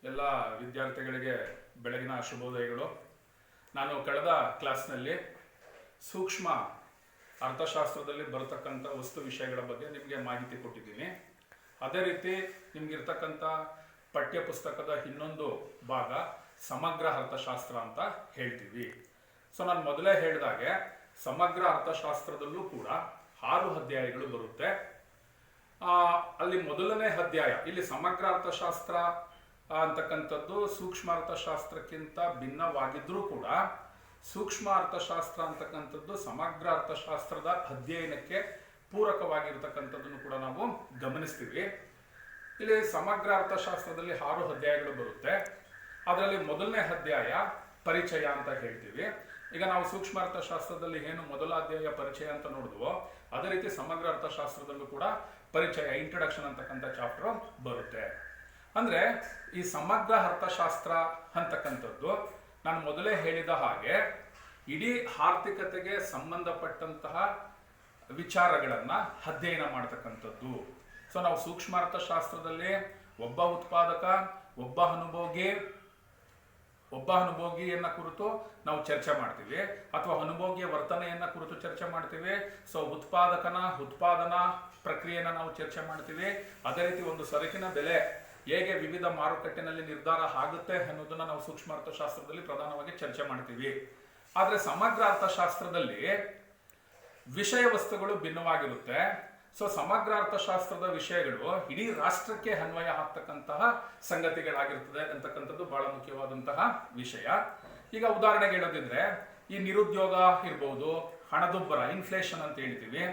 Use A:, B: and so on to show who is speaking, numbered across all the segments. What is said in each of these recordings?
A: ಎಲ್ಲ ವಿದ್ಯಾರ್ಥಿಗಳಿಗೆ ಬೆಳಗಿನ ಶುಭೋದಯಗಳು. ನಾನು ಕಳೆದ ಕ್ಲಾಸ್ನಲ್ಲಿ ಸೂಕ್ಷ್ಮ ಅರ್ಥಶಾಸ್ತ್ರದಲ್ಲಿ ಬರತಕ್ಕಂಥ ವಸ್ತು ವಿಷಯಗಳ ಬಗ್ಗೆ ನಿಮಗೆ ಮಾಹಿತಿ ಕೊಟ್ಟಿದ್ದೀನಿ. ಅದೇ ರೀತಿ ನಿಮಗಿರ್ತಕ್ಕಂಥ ಪಠ್ಯ ಪುಸ್ತಕದ ಇನ್ನೊಂದು ಭಾಗ ಸಮಗ್ರ ಅರ್ಥಶಾಸ್ತ್ರ ಅಂತ ಹೇಳ್ತೀವಿ. ಸೊ ನಾನು ಮೊದಲೇ ಹೇಳಿದಾಗೆ ಸಮಗ್ರ ಅರ್ಥಶಾಸ್ತ್ರದಲ್ಲೂ ಕೂಡ 6 ಅಧ್ಯಾಯಗಳು ಬರುತ್ತೆ. ಅಲ್ಲಿ ಮೊದಲನೇ ಅಧ್ಯಾಯ, ಇಲ್ಲಿ ಸಮಗ್ರ ಅರ್ಥಶಾಸ್ತ್ರ ಅಂತಕ್ಕಂಥದ್ದು ಸೂಕ್ಷ್ಮ ಅರ್ಥಶಾಸ್ತ್ರಕ್ಕಿಂತ ಭಿನ್ನವಾಗಿದ್ರೂ ಕೂಡ ಸೂಕ್ಷ್ಮ ಅರ್ಥಶಾಸ್ತ್ರ ಅಂತಕ್ಕಂಥದ್ದು ಸಮಗ್ರ ಅರ್ಥಶಾಸ್ತ್ರದ ಅಧ್ಯಯನಕ್ಕೆ ಪೂರಕವಾಗಿರ್ತಕ್ಕಂಥದ್ದನ್ನು ಕೂಡ ನಾವು ಗಮನಿಸ್ತೀವಿ. ಇಲ್ಲಿ ಸಮಗ್ರ ಅರ್ಥಶಾಸ್ತ್ರದಲ್ಲಿ 6 ಅಧ್ಯಾಯಗಳು ಬರುತ್ತೆ. ಅದರಲ್ಲಿ ಮೊದಲನೇ ಅಧ್ಯಾಯ ಪರಿಚಯ ಅಂತ ಹೇಳ್ತೀವಿ. ಈಗ ನಾವು ಸೂಕ್ಷ್ಮ ಅರ್ಥಶಾಸ್ತ್ರದಲ್ಲಿ ಏನು ಮೊದಲ ಅಧ್ಯಾಯ ಪರಿಚಯ ಅಂತ ನೋಡಿದ್ವೋ ಅದೇ ರೀತಿ ಸಮಗ್ರ ಅರ್ಥಶಾಸ್ತ್ರದಲ್ಲೂ ಕೂಡ ಪರಿಚಯ, ಇಂಟ್ರಡಕ್ಷನ್ ಅಂತಕ್ಕಂಥ ಚಾಪ್ಟರ್ ಬರುತ್ತೆ. ಅಂದ್ರೆ ಈ ಸಮಗ್ರ ಅರ್ಥಶಾಸ್ತ್ರ ಅಂತಕ್ಕಂಥದ್ದು ನಾನು ಮೊದಲೇ ಹೇಳಿದ ಹಾಗೆ ಇಡೀ ಆರ್ಥಿಕತೆಗೆ ಸಂಬಂಧಪಟ್ಟಂತಹ ವಿಚಾರಗಳನ್ನ ಅಧ್ಯಯನ ಮಾಡತಕ್ಕಂಥದ್ದು. ಸೊ ನಾವು ಸೂಕ್ಷ್ಮ ಅರ್ಥಶಾಸ್ತ್ರದಲ್ಲಿ ಒಬ್ಬ ಉತ್ಪಾದಕ, ಒಬ್ಬ ಅನುಭೋಗಿಯನ್ನ ಕುರಿತು ನಾವು ಚರ್ಚೆ ಮಾಡ್ತೀವಿ, ಅಥವಾ ಅನುಭೋಗಿಯ ವರ್ತನೆಯನ್ನ ಕುರಿತು ಚರ್ಚೆ ಮಾಡ್ತೀವಿ. ಸೊ ಉತ್ಪಾದನಾ ಪ್ರಕ್ರಿಯೆನ ನಾವು ಚರ್ಚೆ ಮಾಡ್ತೀವಿ. ಅದೇ ರೀತಿ ಒಂದು ಸರಕಿನ ಬೆಲೆ ಹೇಗೆ ವಿವಿಧ ಮಾರುಕಟ್ಟೆನಲ್ಲಿ ನಿರ್ಧಾರ ಆಗುತ್ತೆ ಅನ್ನೋದನ್ನ ನಾವು ಸೂಕ್ಷ್ಮ ಅರ್ಥಶಾಸ್ತ್ರದಲ್ಲಿ ಪ್ರಧಾನವಾಗಿ ಚರ್ಚೆ ಮಾಡ್ತೀವಿ. ಆದ್ರೆ ಸಮಗ್ರ ಅರ್ಥಶಾಸ್ತ್ರದಲ್ಲಿ ವಿಷಯ ವಸ್ತುಗಳು ಭಿನ್ನವಾಗಿರುತ್ತೆ. ಸೊ ಸಮಗ್ರ ಅರ್ಥಶಾಸ್ತ್ರದ ವಿಷಯಗಳು ಇಡೀ ರಾಷ್ಟ್ರಕ್ಕೆ ಅನ್ವಯ ಆಗ್ತಕ್ಕಂತಹ ಸಂಗತಿಗಳಾಗಿರ್ತದೆ ಅಂತಕ್ಕಂಥದ್ದು ಬಹಳ ಮುಖ್ಯವಾದಂತಹ ವಿಷಯ. ಈಗ ಉದಾಹರಣೆಗೆ ಹೇಳೋದಿದ್ರೆ ಈ ನಿರುದ್ಯೋಗ ಇರ್ಬೋದು, ಹಣದುಬ್ಬರ, ಇನ್ಫ್ಲೇಷನ್ ಅಂತ ಹೇಳ್ತೀವಿ,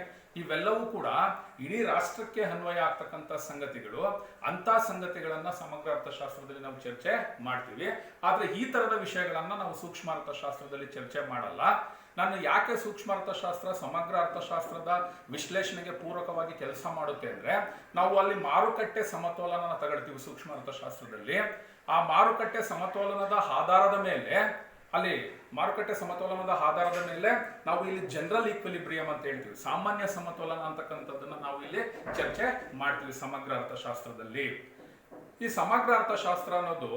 A: ಇವೆಲ್ಲವೂ ಕೂಡ ಇಡೀ ರಾಷ್ಟ್ರಕ್ಕೆ ಅನ್ವಯ ಆಗ್ತಕ್ಕಂಥ ಸಂಗತಿಗಳು. ಅಂತ ಸಂಗತಿಗಳನ್ನ ಸಮಗ್ರ ಅರ್ಥಶಾಸ್ತ್ರದಲ್ಲಿ ನಾವು ಚರ್ಚೆ ಮಾಡ್ತೀವಿ. ಆದ್ರೆ ಈ ತರದ ವಿಷಯಗಳನ್ನ ನಾವು ಸೂಕ್ಷ್ಮ ಅರ್ಥಶಾಸ್ತ್ರದಲ್ಲಿ ಚರ್ಚೆ ಮಾಡಲ್ಲ. ನಾನು ಯಾಕೆ ಸೂಕ್ಷ್ಮ ಅರ್ಥಶಾಸ್ತ್ರ ಸಮಗ್ರ ಅರ್ಥಶಾಸ್ತ್ರದ ವಿಶ್ಲೇಷಣೆಗೆ ಪೂರಕವಾಗಿ ಕೆಲಸ ಮಾಡುತ್ತೆ ಅಂದ್ರೆ, ನಾವು ಅಲ್ಲಿ ಮಾರುಕಟ್ಟೆ ಸಮತೋಲನ ತಗೊಳ್ತೀವಿ ಸೂಕ್ಷ್ಮ ಅರ್ಥಶಾಸ್ತ್ರದಲ್ಲಿ. ಆ ಮಾರುಕಟ್ಟೆ ಸಮತೋಲನದ ಆಧಾರದ ಮೇಲೆ ನಾವು ಇಲ್ಲಿ ಜನರಲ್ ಈಕ್ವಿಲಿಬ್ರಿಯಂ ಅಂತ ಹೇಳ್ತೀವಿ, ಸಾಮಾನ್ಯ ಸಮತೋಲನ ಅಂತಕ್ಕಂಥದ್ದನ್ನ ನಾವು ಇಲ್ಲಿ ಚರ್ಚೆ ಮಾಡ್ತೀವಿ ಸಮಗ್ರ ಅರ್ಥಶಾಸ್ತ್ರದಲ್ಲಿ. ಈ ಸಮಗ್ರ ಅರ್ಥಶಾಸ್ತ್ರ ಅನ್ನೋದು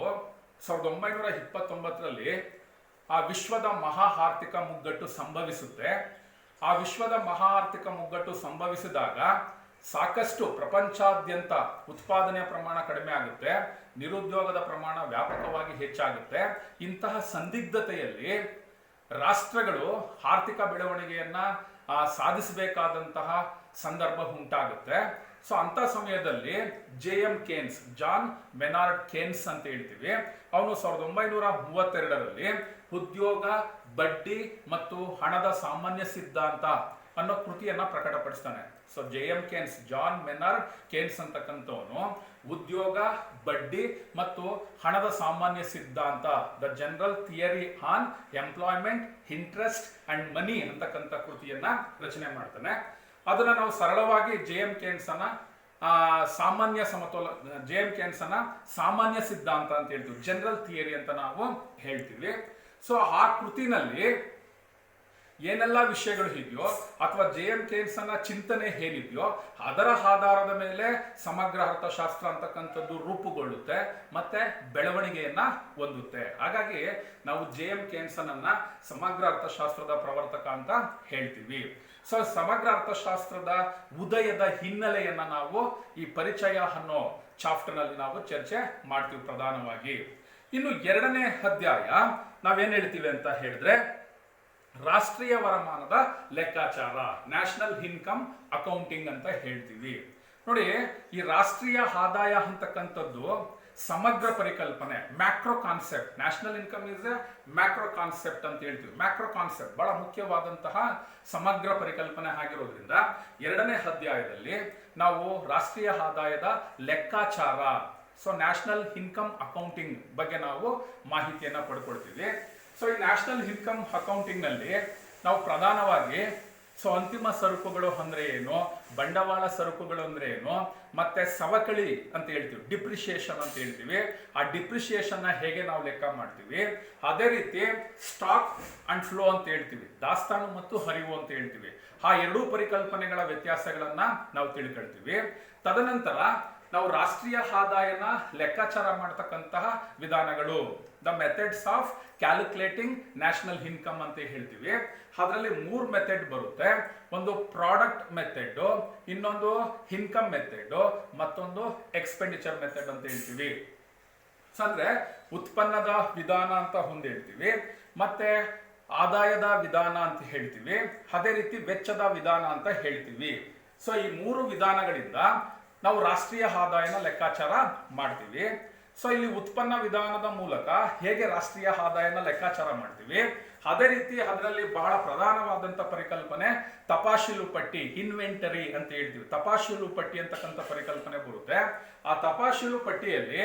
A: 1929ರಲ್ಲಿ ಆ ವಿಶ್ವದ ಮಹಾ ಆರ್ಥಿಕ ಮುಗ್ಗಟ್ಟು ಸಂಭವಿಸುತ್ತೆ. ಆ ವಿಶ್ವದ ಮಹಾ ಆರ್ಥಿಕ ಮುಗ್ಗಟ್ಟು ಸಂಭವಿಸಿದಾಗ ಸಾಕಷ್ಟು ಪ್ರಪಂಚಾದ್ಯಂತ ಉತ್ಪಾದನೆಯ ಪ್ರಮಾಣ ಕಡಿಮೆ ಆಗುತ್ತೆ, ನಿರುದ್ಯೋಗದ ಪ್ರಮಾಣ ವ್ಯಾಪಕವಾಗಿ ಹೆಚ್ಚಾಗುತ್ತೆ. ಇಂತಹ ಸಂದಿಗ್ಧತೆಯಲ್ಲಿ ರಾಷ್ಟ್ರಗಳು ಆರ್ಥಿಕ ಬೆಳವಣಿಗೆಯನ್ನ ಸಾಧಿಸಬೇಕಾದಂತಹ ಸಂದರ್ಭ ಉಂಟಾಗುತ್ತೆ. ಸೊ ಅಂತ ಸಮಯದಲ್ಲಿ JM Keynes, John Maynard Keynes ಅಂತ ಹೇಳ್ತೀವಿ, ಅವನು 1932ರಲ್ಲಿ ಉದ್ಯೋಗ, ಬಡ್ಡಿ ಮತ್ತು ಹಣದ ಸಾಮಾನ್ಯ ಸಿದ್ಧಾಂತ ಅನ್ನೋ ಕೃತಿಯನ್ನ ಪ್ರಕಟಪಡಿಸ್ತಾನೆ. So JM Keynes, John Maynard Keynes ಅಂತಕ್ಕಂಥವನು ಉದ್ಯೋಗ, ಬಡ್ಡಿ ಮತ್ತು ಹಣದ ಸಾಮಾನ್ಯ ಸಿದ್ಧಾಂತ, the general theory on employment, interest and money ಅಂತಕ್ಕಂಥ ಕೃತಿಯನ್ನ ರಚನೆ ಮಾಡ್ತಾನೆ. ಅದನ್ನ ನಾವು ಸರಳವಾಗಿ JM ಕೇನ್ಸ್ ಅನ್ನ ಸಾಮಾನ್ಯ ಸಿದ್ಧಾಂತ ಅಂತ ಹೇಳ್ತೀವಿ, ಜನರಲ್ ಥಿಯರಿ ಅಂತ ನಾವು ಹೇಳ್ತೀವಿ. ಸೊ ಆ ಕೃತಿನಲ್ಲಿ ಏನೆಲ್ಲ ವಿಷಯಗಳು ಇದೆಯೋ ಅಥವಾ JM ಕೇನ್ಸ್ ನ ಚಿಂತನೆ ಏನಿದೆಯೋ ಅದರ ಆಧಾರದ ಮೇಲೆ ಸಮಗ್ರ ಅರ್ಥಶಾಸ್ತ್ರ ಅಂತಕ್ಕಂಥದ್ದು ರೂಪುಗೊಳ್ಳುತ್ತೆ ಮತ್ತೆ ಬೆಳವಣಿಗೆಯನ್ನ ಹೊಂದುತ್ತೆ. ಹಾಗಾಗಿ ನಾವು JM ಕೇನ್ಸ್ ಅನ್ನ ಸಮಗ್ರ ಅರ್ಥಶಾಸ್ತ್ರದ ಪ್ರವರ್ತಕ ಅಂತ ಹೇಳ್ತೀವಿ. ಸೊ ಸಮಗ್ರ ಅರ್ಥಶಾಸ್ತ್ರದ ಉದಯದ ಹಿನ್ನೆಲೆಯನ್ನ ನಾವು ಈ ಪರಿಚಯ ಅನ್ನೋ ಚಾಪ್ಟರ್ ನಲ್ಲಿ ನಾವು ಚರ್ಚೆ ಮಾಡ್ತೀವಿ ಪ್ರಧಾನವಾಗಿ. ಇನ್ನು 2ನೇ ಅಧ್ಯಾಯ ನಾವೇನ್ ಹೇಳ್ತೀವಿ ಅಂತ ಹೇಳಿದ್ರೆ ರಾಷ್ಟ್ರೀಯ ವರಮಾನದ ಲೆಕ್ಕಾಚಾರ, ನ್ಯಾಷನಲ್ ಇನ್ಕಮ್ ಅಕೌಂಟಿಂಗ್ ಅಂತ ಹೇಳ್ತೀವಿ. ನೋಡಿ, ಈ ರಾಷ್ಟ್ರೀಯ ಆದಾಯ ಅಂತಕ್ಕಂಥದ್ದು ಸಮಗ್ರ ಪರಿಕಲ್ಪನೆ, macro concept. National income is A macro concept ಅಂತ ಹೇಳ್ತೀವಿ. ಮ್ಯಾಕ್ರೋ ಕಾನ್ಸೆಪ್ಟ್ ಬಹಳ ಮುಖ್ಯವಾದಂತಹ ಸಮಗ್ರ ಪರಿಕಲ್ಪನೆ ಆಗಿರೋದ್ರಿಂದ 2ನೇ ಅಧ್ಯಾಯದಲ್ಲಿ ನಾವು ರಾಷ್ಟ್ರೀಯ ಆದಾಯದ ಲೆಕ್ಕಾಚಾರ, ಸೊ ನ್ಯಾಷನಲ್ ಇನ್ಕಮ್ ಅಕೌಂಟಿಂಗ್ ಬಗ್ಗೆ ನಾವು ಮಾಹಿತಿಯನ್ನ ಪಡ್ಕೊಳ್ತೀವಿ. ಸೊ ಈ ನ್ಯಾಷನಲ್ ಇನ್ಕಮ್ ಅಕೌಂಟಿಂಗ್ ನಲ್ಲಿ ನಾವು ಪ್ರಧಾನವಾಗಿ ಅಂತಿಮ ಸರಕುಗಳು ಅಂದ್ರೆ ಏನು, ಬಂಡವಾಳ ಸರಕುಗಳು ಅಂದ್ರೆ ಏನು, ಮತ್ತೆ ಸವಕಳಿ ಅಂತ ಹೇಳ್ತೀವಿ, ಡಿಪ್ರಿಸಿಯೇಷನ್ ಅಂತ ಹೇಳ್ತೀವಿ. ಆ ಡಿಪ್ರಿಸಿಯೇಷನ್ ನ ಹೇಗೆ ನಾವು ಲೆಕ್ಕ ಮಾಡ್ತೀವಿ. ಅದೇ ರೀತಿ ಸ್ಟಾಕ್ ಅಂಡ್ ಫ್ಲೋ ಅಂತ ಹೇಳ್ತೀವಿ, ದಾಸ್ತಾನು ಮತ್ತು ಹರಿವು ಅಂತ ಹೇಳ್ತೀವಿ. ಆ ಎರಡೂ ಪರಿಕಲ್ಪನೆಗಳ ವ್ಯತ್ಯಾಸಗಳನ್ನ ನಾವು ತಿಳ್ಕೊಳ್ತೀವಿ. ತದನಂತರ ನಾವು ರಾಷ್ಟ್ರೀಯ ಆದಾಯನ ಲೆಕ್ಕಾಚಾರ ಮಾಡ್ತಕ್ಕಂತಹ ವಿಧಾನಗಳು, the methods of calculating national income ಅಂತ ಹೇಳ್ತೀವಿ. ಅದರಲ್ಲಿ 3 ಮೆಥಡ್ ಬರುತ್ತೆ. ಒಂದು ಪ್ರಾಡಕ್ಟ್ ಮೆಥಡ್, ಇನ್ನೊಂದು ಇನ್ಕಮ್ ಮೆಥಡ್, ಮತ್ತೊಂದು ಎಕ್ಸ್ಪೆಂಡಿಚರ್ ಮೆಥಡ್ ಅಂತ ಹೇಳ್ತೀವಿ. ಅಂದ್ರೆ ಉತ್ಪನ್ನದ ವಿಧಾನ ಅಂತ ಒಂದು ಹೇಳ್ತೀವಿ, ಮತ್ತೆ ಆದಾಯದ ವಿಧಾನ ಅಂತ ಹೇಳ್ತೀವಿ, ಅದೇ ರೀತಿ ವೆಚ್ಚದ ವಿಧಾನ ಅಂತ ಹೇಳ್ತೀವಿ. ಸೊ ಈ 3 ವಿಧಾನಗಳಿಂದ ನಾವು ರಾಷ್ಟ್ರೀಯ ಆದಾಯನ ಲೆಕ್ಕಾಚಾರ ಮಾಡ್ತೀವಿ. ಸೊ ಇಲ್ಲಿ ಉತ್ಪನ್ನ ವಿಧಾನದ ಮೂಲಕ ಹೇಗೆ ರಾಷ್ಟ್ರೀಯ ಆದಾಯನ ಲೆಕ್ಕಾಚಾರ ಮಾಡ್ತೀವಿ, ಅದೇ ರೀತಿ ಅದರಲ್ಲಿ ಬಹಳ ಪ್ರಧಾನವಾದಂತ ಪರಿಕಲ್ಪನೆ ತಪಾಶೀಲು ಪಟ್ಟಿ, ಇನ್ವೆಂಟರಿ ಅಂತ ಹೇಳ್ತೀವಿ. ತಪಾಶೀಲು ಪಟ್ಟಿ ಅಂತಕ್ಕಂಥ ಪರಿಕಲ್ಪನೆ ಬರುತ್ತೆ. ಆ ತಪಾಶೀಲು ಪಟ್ಟಿಯಲ್ಲಿ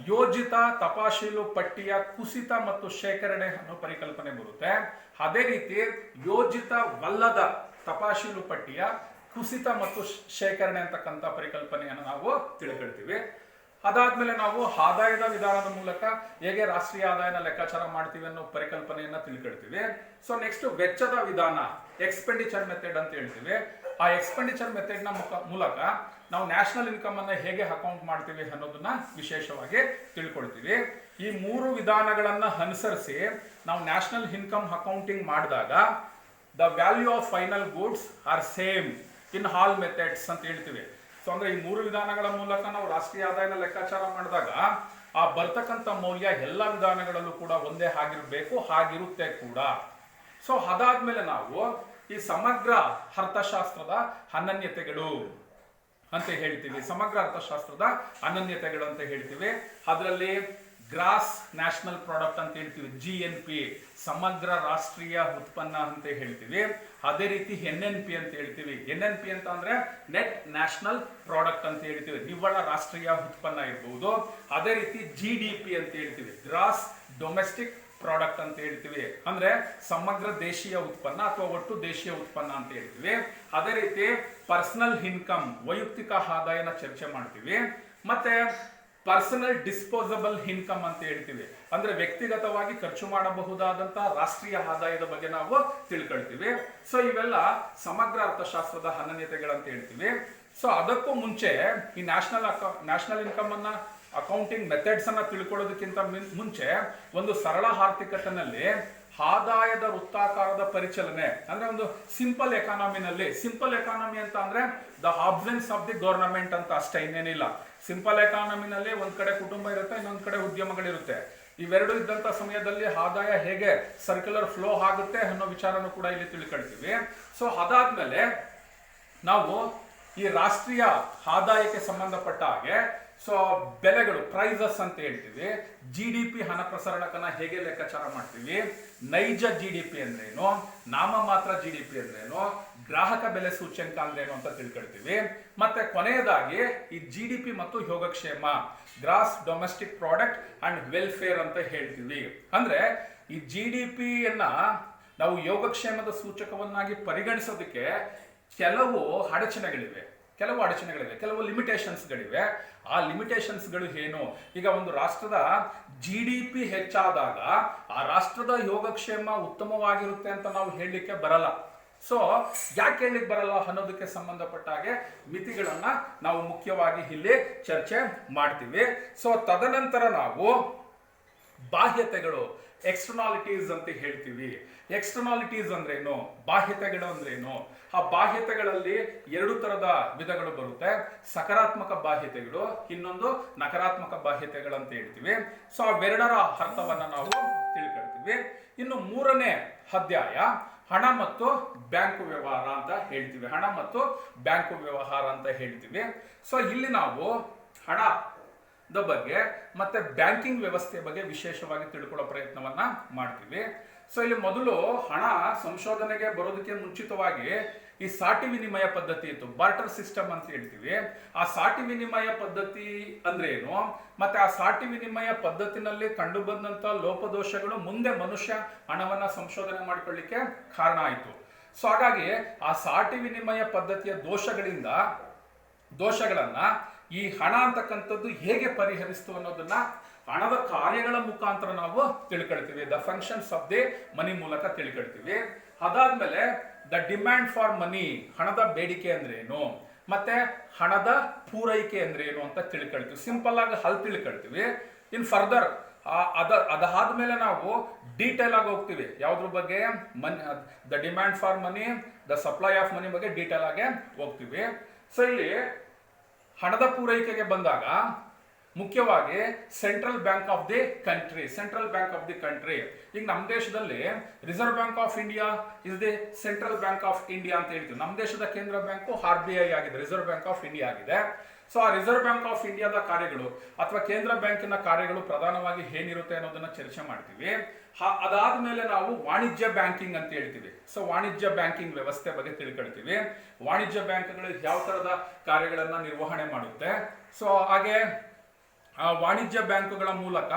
A: ಯೋಜಿತ ತಪಾಶೀಲು ಪಟ್ಟಿಯ ಕುಸಿತ ಮತ್ತು ಶೇಖರಣೆ ಅನ್ನೋ ಪರಿಕಲ್ಪನೆ ಬರುತ್ತೆ. ಅದೇ ರೀತಿ ಯೋಜಿತವಲ್ಲದ ತಪಾಶೀಲು ಪಟ್ಟಿಯ ಕುಸಿತ ಮತ್ತು ಶೇಖರಣೆ ಅಂತಕ್ಕಂಥ ಪರಿಕಲ್ಪನೆಯನ್ನು ನಾವು ತಿಳ್ಕೊಳ್ತೀವಿ. ಅದಾದ್ಮೇಲೆ ನಾವು ಆದಾಯದ ವಿಧಾನದ ಮೂಲಕ ಹೇಗೆ ರಾಷ್ಟ್ರೀಯ ಆದಾಯನ ಲೆಕ್ಕಾಚಾರ ಮಾಡ್ತೀವಿ ಅನ್ನೋ ಪರಿಕಲ್ಪನೆಯನ್ನ ತಿಳ್ಕೊಳ್ತೀವಿ. ಸೊ ನೆಕ್ಸ್ಟ್ ವೆಚ್ಚದ ವಿಧಾನ, ಎಕ್ಸ್ಪೆಂಡಿಚರ್ ಮೆಥಡ್ ಅಂತ ಹೇಳ್ತೀವಿ. ಆ ಎಕ್ಸ್ಪೆಂಡಿಚರ್ ಮೆಥಡ್ ನ ಮೂಲಕ ನಾವು ನ್ಯಾಷನಲ್ ಇನ್ಕಮ್ ಅನ್ನ ಹೇಗೆ ಅಕೌಂಟ್ ಮಾಡ್ತೀವಿ ಅನ್ನೋದನ್ನ ವಿಶೇಷವಾಗಿ ತಿಳ್ಕೊಳ್ತೀವಿ. ಈ 3 ವಿಧಾನಗಳನ್ನ ಅನುಸರಿಸಿ ನಾವು ನ್ಯಾಷನಲ್ ಇನ್ಕಮ್ ಅಕೌಂಟಿಂಗ್ ಮಾಡಿದಾಗ the value of final goods are same in all methods ಅಂತ ಹೇಳ್ತೀವಿ. ಸೊ ಅಂದ್ರೆ ಈ 3 ವಿಧಾನಗಳ ಮೂಲಕ ನಾವು ರಾಷ್ಟ್ರೀಯ ಆದಾಯನ ಲೆಕ್ಕಾಚಾರ ಮಾಡಿದಾಗ ಆ ಬರ್ತಕ್ಕಂಥ ಮೌಲ್ಯ ಎಲ್ಲ ವಿಧಾನಗಳಲ್ಲೂ ಕೂಡ ಒಂದೇ ಆಗಿರಬೇಕು, ಹಾಗಿರುತ್ತೆ ಕೂಡ. ಸೊ ಅದಾದ್ಮೇಲೆ ನಾವು ಈ ಸಮಗ್ರ ಅರ್ಥಶಾಸ್ತ್ರದ ಅನನ್ಯತೆಗಳು ಅಂತ ಹೇಳ್ತೀವಿ. ಸಮಗ್ರ ಅರ್ಥಶಾಸ್ತ್ರದ ಅನನ್ಯತೆಗಳು ಅಂತ ಹೇಳ್ತೀವಿ. ಅದರಲ್ಲಿ ಗ್ರಾಸ್ ನ್ಯಾಷನಲ್ ಪ್ರಾಡಕ್ಟ್ ಅಂತ ಹೇಳ್ತೀವಿ, GNP, ಸಮಗ್ರ ರಾಷ್ಟ್ರೀಯ ಉತ್ಪನ್ನ ಅಂತ ಹೇಳ್ತೀವಿ. ಅದೇ ರೀತಿ NNP ಅಂತ ಹೇಳ್ತೀವಿ. NNP ಅಂತ ಅಂದ್ರೆ ನೆಟ್ ನ್ಯಾಷನಲ್ ಪ್ರಾಡಕ್ಟ್ ಅಂತ ಹೇಳ್ತೀವಿ, ನಿವ್ವಳ ರಾಷ್ಟ್ರೀಯ ಉತ್ಪನ್ನ ಇರಬಹುದು. ಅದೇ ರೀತಿ GDP ಅಂತ ಹೇಳ್ತೀವಿ, ಗ್ರಾಸ್ ಡೊಮೆಸ್ಟಿಕ್ ಪ್ರಾಡಕ್ಟ್ ಅಂತ ಹೇಳ್ತೀವಿ, ಅಂದ್ರೆ ಸಮಗ್ರ ದೇಶೀಯ ಉತ್ಪನ್ನ ಅಥವಾ ಒಟ್ಟು ದೇಶೀಯ ಉತ್ಪನ್ನ ಅಂತ ಹೇಳ್ತೀವಿ. ಅದೇ ರೀತಿ ಪರ್ಸನಲ್ ಇನ್ಕಮ್, ವೈಯಕ್ತಿಕ ಆದಾಯನ ಚರ್ಚೆ ಮಾಡ್ತೀವಿ. ಮತ್ತೆ ಪರ್ಸನಲ್ ಡಿಸ್ಪೋಸಬಲ್ ಇನ್ಕಮ್ ಅಂತ ಹೇಳ್ತೀವಿ, ಅಂದ್ರೆ ವ್ಯಕ್ತಿಗತವಾಗಿ ಖರ್ಚು ಮಾಡಬಹುದಾದಂತ ರಾಷ್ಟ್ರೀಯ ಆದಾಯದ ಬಗ್ಗೆ ನಾವು ತಿಳ್ಕೊಳ್ತೀವಿ. ಸೊ ಇವೆಲ್ಲ ಸಮಗ್ರ ಅರ್ಥಶಾಸ್ತ್ರದ ಅನನ್ಯತೆಗಳಂತ ಹೇಳ್ತೀವಿ. ಸೊ ಅದಕ್ಕೂ ಮುಂಚೆ ಈ ನ್ಯಾಷನಲ್ ಇನ್ಕಮ್ ಅನ್ನ ಅಕೌಂಟಿಂಗ್ ಮೆಥಡ್ಸ್ ಅನ್ನ ತಿಳ್ಕೊಳ್ಳೋದಕ್ಕಿಂತ ಮುಂಚೆ ಒಂದು ಸರಳ ಆರ್ಥಿಕತೆನಲ್ಲಿ ಆದಾಯದ ವೃತ್ತಾಕಾರದ ಪರಿಚಲನೆ ಅಂದ್ರೆ ಒಂದು ಸಿಂಪಲ್ ಎಕಾನಮಿನಲ್ಲಿ, ಸಿಂಪಲ್ ಎಕಾನಮಿ ಅಂತ ಅಂದ್ರೆ the absence of the government ಅಂತ ಅಷ್ಟೇ, ಇನ್ನೇನಿಲ್ಲ. ಸಿಂಪಲ್ ಎಕಾನಮಿನಲ್ಲಿ ಒಂದ್ ಕಡೆ ಕುಟುಂಬ ಇರುತ್ತೆ, ಇನ್ನೊಂದ್ ಕಡೆ ಉದ್ಯಮಗಳಿರುತ್ತೆ. ಇವೆರಡು ಇದ್ದಂತ ಸಮಯದಲ್ಲಿ ಆದಾಯ ಹೇಗೆ ಸರ್ಕ್ಯುಲರ್ ಫ್ಲೋ ಆಗುತ್ತೆ ಅನ್ನೋ ವಿಚಾರನೂ ಕೂಡ ಇಲ್ಲಿ ತಿಳ್ಕೊಳ್ತೀವಿ. ಸೊ ಅದಾದ್ಮೇಲೆ ನಾವು ಈ ರಾಷ್ಟ್ರೀಯ ಆದಾಯಕ್ಕೆ ಸಂಬಂಧಪಟ್ಟ ಹಾಗೆ ಸೊ ಬೆಲೆಗಳು, ಪ್ರೈಸಸ್ ಅಂತ ಹೇಳ್ತೀವಿ. GDP ಹಣ ಪ್ರಸರಣಕನ ಹೇಗೆ ಲೆಕ್ಕಾಚಾರ ಮಾಡ್ತೀವಿ, ನೈಜ GDP ಅಂದ್ರೇನು, ನಾಮಮಾತ್ರ GDP ಅಂದ್ರೇನು, ಗ್ರಾಹಕ ಬೆಲೆ ಸೂಚ್ಯಂಕ ಅಂದ್ರೇನು ಅಂತ ತಿಳ್ಕೊಳ್ತೀವಿ. ಮತ್ತೆ ಕೊನೆಯದಾಗಿ ಈ GDP ಮತ್ತು ಯೋಗಕ್ಷೇಮ, gross domestic product and welfare ಅಂತ ಹೇಳ್ತೀವಿ. ಅಂದ್ರೆ ಈ GDPಯನ್ನ ನಾವು ಯೋಗಕ್ಷೇಮದ ಸೂಚಕವನ್ನಾಗಿ ಪರಿಗಣಿಸೋದಕ್ಕೆ ಕೆಲವು ಅಡಚಣೆಗಳಿವೆ, ಕೆಲವು ಲಿಮಿಟೇಷನ್ಸ್ಗಳಿವೆ. ಆ ಲಿಮಿಟೇಷನ್ಸ್ಗಳು ಏನು? ಈಗ ಒಂದು ರಾಷ್ಟ್ರದ GDP ಹೆಚ್ಚಾದಾಗ ಆ ರಾಷ್ಟ್ರದ ಯೋಗಕ್ಷೇಮ ಉತ್ತಮವಾಗಿರುತ್ತೆ ಅಂತ ನಾವು ಹೇಳಲಿಕ್ಕೆ ಬರಲ್ಲ. ಸೊ ಯಾಕೆ ಹೇಳಲಿಕ್ಕೆ ಬರಲ್ಲ ಅನ್ನೋದಕ್ಕೆ ಸಂಬಂಧಪಟ್ಟ ಹಾಗೆ ಮಿತಿಗಳನ್ನ ನಾವು ಮುಖ್ಯವಾಗಿ ಇಲ್ಲಿ ಚರ್ಚೆ ಮಾಡ್ತೀವಿ. ಸೊ ತದನಂತರ ನಾವು ಬಾಹ್ಯತೆಗಳು, ಎಕ್ಸ್ಟರ್ನಾಲಿಟೀಸ್ ಅಂತ ಹೇಳ್ತೀವಿ. ಎಕ್ಸ್ಟರ್ನಾಲಿಟೀಸ್ ಅಂದ್ರೇನು, ಬಾಹ್ಯತೆಗಳು ಅಂದ್ರೇನು? ಆ ಬಾಹ್ಯತೆಗಳಲ್ಲಿ 2 ತರದ ವಿಧಗಳು ಬರುತ್ತೆ. ಸಕಾರಾತ್ಮಕ ಬಾಹ್ಯತೆಗಳು, ಇನ್ನೊಂದು ನಕಾರಾತ್ಮಕ ಬಾಹ್ಯತೆಗಳು ಅಂತ ಹೇಳ್ತೀವಿ. ಸೊ ಅವೆರಡರ ಅರ್ಥವನ್ನ ನಾವು ತಿಳ್ಕೊಳ್ತೀವಿ. ಇನ್ನು 3ನೇ ಅಧ್ಯಾಯ ಹಣ ಮತ್ತು ಬ್ಯಾಂಕು ವ್ಯವಹಾರ ಅಂತ ಹೇಳ್ತೀವಿ. ಹಣ ಮತ್ತು ಬ್ಯಾಂಕು ವ್ಯವಹಾರ ಅಂತ ಹೇಳ್ತೀವಿ. ಸೊ ಇಲ್ಲಿ ನಾವು ಹಣದ ಬಗ್ಗೆ ಮತ್ತೆ ಬ್ಯಾಂಕಿಂಗ್ ವ್ಯವಸ್ಥೆಯ ಬಗ್ಗೆ ವಿಶೇಷವಾಗಿ ತಿಳ್ಕೊಳ್ಳೋ ಪ್ರಯತ್ನವನ್ನ ಮಾಡ್ತೀವಿ. ಸೊ ಇಲ್ಲಿ ಮೊದಲು ಹಣ ಸಂಶೋಧನೆಗೆ ಬರೋದಕ್ಕೆ ಮುಂಚಿತವಾಗಿ ಈ ಸಾಟಿ ವಿನಿಮಯ ಪದ್ಧತಿ ಇತ್ತು, ಬಾರ್ಟರ್ ಸಿಸ್ಟಮ್ ಅಂತ ಹೇಳ್ತೀವಿ. ಆ ಸಾಟಿ ವಿನಿಮಯ ಪದ್ಧತಿ ಅಂದ್ರೆ ಏನು, ಮತ್ತೆ ಆ ಸಾಟಿ ವಿನಿಮಯ ಪದ್ಧತಿನಲ್ಲಿ ಕಂಡು ಬಂದಂತ ಲೋಪದೋಷಗಳು ಮುಂದೆ ಮನುಷ್ಯ ಹಣವನ್ನ ಸಂಶೋಧನೆ ಮಾಡಿಕೊಳ್ಳಿಕ್ಕೆ ಕಾರಣ ಆಯಿತು. ಸೊ ಹಾಗಾಗಿ ಆ ಸಾಟಿ ವಿನಿಮಯ ಪದ್ಧತಿಯ ದೋಷಗಳನ್ನ ಈ ಹಣ ಅಂತಕ್ಕಂಥದ್ದು ಹೇಗೆ ಪರಿಹರಿಸ್ತು ಅನ್ನೋದನ್ನ ಹಣದ ಕಾರ್ಯಗಳ ಮುಖಾಂತರ ನಾವು ತಿಳ್ಕೊಳ್ತೀವಿ. The functions of the money ಮೂಲಕ ತಿಳ್ಕೊಳ್ತೀವಿ. ಅದಾದ್ಮೇಲೆ ದ ಡಿಮ್ಯಾಂಡ್ ಫಾರ್ ಮನಿ, ಹಣದ ಬೇಡಿಕೆ ಅಂದ್ರೆ ಏನು, ಮತ್ತೆ ಹಣದ ಪೂರೈಕೆ ಅಂದ್ರೆ ಏನು ಅಂತ ತಿಳ್ಕೊಳ್ತೀವಿ. ಸಿಂಪಲ್ ಆಗಿ ತಿಳ್ಕೊಳ್ತೀವಿ. ಇನ್ ಫರ್ದರ್ ಅದಾದ್ಮೇಲೆ ನಾವು ಡೀಟೇಲ್ ಆಗಿ ಹೋಗ್ತೀವಿ. ಯಾವ್ದ್ರ ಬಗ್ಗೆ? Money, the demand for money, the supply of money ಬಗ್ಗೆ ಡೀಟೇಲ್ ಆಗಿ ಹೋಗ್ತೀವಿ. ಸೊ ಇಲ್ಲಿ ಹಣದ ಪೂರೈಕೆಗೆ ಬಂದಾಗ ಮುಖ್ಯವಾಗಿ central bank of the country. ಈಗ ನಮ್ಮ ದೇಶದಲ್ಲಿ reserve bank of India is the central bank of India ಅಂತ ಹೇಳ್ತೀವಿ. ನಮ್ಮ ದೇಶದ ಕೇಂದ್ರ ಬ್ಯಾಂಕು RBI ಆಗಿದೆ, ರಿಸರ್ವ್ ಬ್ಯಾಂಕ್ ಆಫ್ ಇಂಡಿಯಾ ಆಗಿದೆ. ಸೊ ಆ ರಿಸರ್ವ್ ಬ್ಯಾಂಕ್ ಆಫ್ ಇಂಡಿಯಾದ ಕಾರ್ಯಗಳು ಅಥವಾ ಕೇಂದ್ರ ಬ್ಯಾಂಕಿನ ಕಾರ್ಯಗಳು ಪ್ರಧಾನವಾಗಿ ಏನಿರುತ್ತೆ ಅನ್ನೋದನ್ನ ಚರ್ಚೆ ಮಾಡ್ತೀವಿ. ಅದಾದ್ಮೇಲೆ ನಾವು ವಾಣಿಜ್ಯ ಬ್ಯಾಂಕಿಂಗ್ ಅಂತ ಹೇಳ್ತೀವಿ. ಸೊ ವಾಣಿಜ್ಯ ಬ್ಯಾಂಕಿಂಗ್ ವ್ಯವಸ್ಥೆ ಬಗ್ಗೆ ತಿಳ್ಕೊಳ್ತೀವಿ. ವಾಣಿಜ್ಯ ಬ್ಯಾಂಕ್ಗಳು ಯಾವ ತರದ ಕಾರ್ಯಗಳನ್ನ ನಿರ್ವಹಣೆ ಮಾಡುತ್ತೆ. ಸೊ ಹಾಗೆ ವಾಣಿಜ್ಯ ಬ್ಯಾಂಕುಗಳ ಮೂಲಕ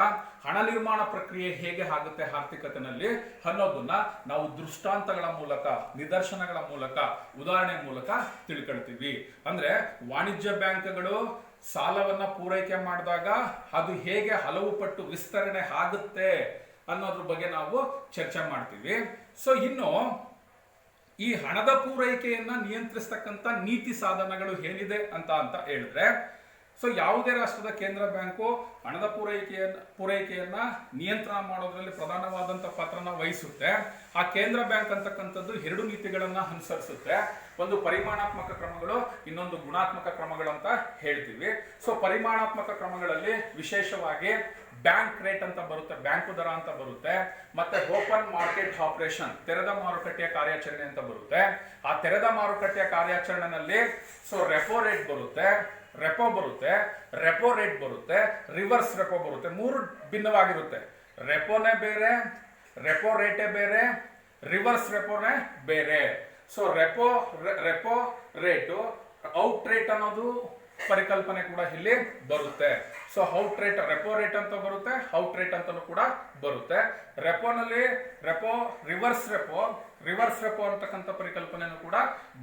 A: ಹಣ ನಿರ್ಮಾಣ ಪ್ರಕ್ರಿಯೆ ಹೇಗೆ ಆಗುತ್ತೆ ಆರ್ಥಿಕತೆಯಲ್ಲಿ ಅನ್ನೋದನ್ನ ನಾವು ದೃಷ್ಟಾಂತಗಳ ಮೂಲಕ, ನಿದರ್ಶನಗಳ ಮೂಲಕ, ಉದಾಹರಣೆ ಮೂಲಕ ತಿಳ್ಕೊಳ್ತೀವಿ. ಅಂದ್ರೆ ವಾಣಿಜ್ಯ ಬ್ಯಾಂಕ್ಗಳು ಸಾಲವನ್ನ ಪೂರೈಕೆ ಮಾಡಿದಾಗ ಅದು ಹೇಗೆ ಹಲವು ಪಟ್ಟು ವಿಸ್ತರಣೆ ಆಗುತ್ತೆ ಅನ್ನೋದ್ರ ಬಗ್ಗೆ ನಾವು ಚರ್ಚೆ ಮಾಡ್ತೀವಿ. ಸೊ ಇನ್ನು ಈ ಹಣದ ಪೂರೈಕೆಯನ್ನ ನಿಯಂತ್ರಿಸ್ತಕ್ಕಂಥ ನೀತಿ ಸಾಧನಗಳು ಏನಿದೆ ಅಂತ ಹೇಳಿದ್ರೆ, ಸೊ ಯಾವುದೇ ರಾಷ್ಟ್ರದ ಕೇಂದ್ರ ಬ್ಯಾಂಕು ಹಣದ ಪೂರೈಕೆಯನ್ನ ನಿಯಂತ್ರಣ ಮಾಡೋದ್ರಲ್ಲಿ ಪ್ರಧಾನವಾದಂಥ ಪಾತ್ರನ ವಹಿಸುತ್ತೆ. ಆ ಕೇಂದ್ರ ಬ್ಯಾಂಕ್ ಅಂತಕ್ಕಂಥದ್ದು 2 ನೀತಿಗಳನ್ನ ಅನುಸರಿಸುತ್ತೆ. ಒಂದು ಪರಿಮಾಣಾತ್ಮಕ ಕ್ರಮಗಳು, ಇನ್ನೊಂದು ಗುಣಾತ್ಮಕ ಕ್ರಮಗಳು ಅಂತ ಹೇಳ್ತೀವಿ. ಸೊ ಪರಿಮಾಣಾತ್ಮಕ ಕ್ರಮಗಳಲ್ಲಿ ವಿಶೇಷವಾಗಿ ಬ್ಯಾಂಕ್ ರೇಟ್ ಅಂತ ಬರುತ್ತೆ, ಬ್ಯಾಂಕು ದರ ಅಂತ ಬರುತ್ತೆ. ಮತ್ತೆ ಓಪನ್ ಮಾರ್ಕೆಟ್ ಆಪರೇಷನ್, ತೆರೆದ ಮಾರುಕಟ್ಟೆಯ ಕಾರ್ಯಾಚರಣೆ ಅಂತ ಬರುತ್ತೆ. ಆ ತೆರೆದ ಮಾರುಕಟ್ಟೆಯ ಕಾರ್ಯಾಚರಣೆಯಲ್ಲಿ ಸೊ ರೆಪೋ ರೇಟ್ ಬರುತ್ತೆ, ರೆಪೋ ಬರುತ್ತೆ, ರೆಪೋ ರೇಟ್ ಬರುತ್ತೆ, ರಿವರ್ಸ್ ರೆಪೋ ಬರುತ್ತೆ. 3 ಭಿನ್ನವಾಗಿರುತ್ತೆ. ರೆಪೋನೇ ಬೇರೆ, ರೆಪೋ ರೇಟೇ ಬೇರೆ, ರಿವರ್ಸ್ ರೆಪೋನೇ ಬೇರೆ. So repo rate, out rate ಅನ್ನೋದು ಪರಿಕಲ್ಪನೆ ಕೂಡ ಇಲ್ಲಿ ಬರುತ್ತೆ. So out rate, repo rate ಅಂತ ಬರುತ್ತೆ, ಔಟ್ ರೇಟ್ ಅಂತಲೂ ಕೂಡ ಬರುತ್ತೆ. ರೆಪೋನಲ್ಲಿ ರಿವರ್ಸ್ ರೆಪೋ ಅಂತಕ್ಕಂಥ ಪರಿಕಲ್ಪನೆನೂ ಕೂಡ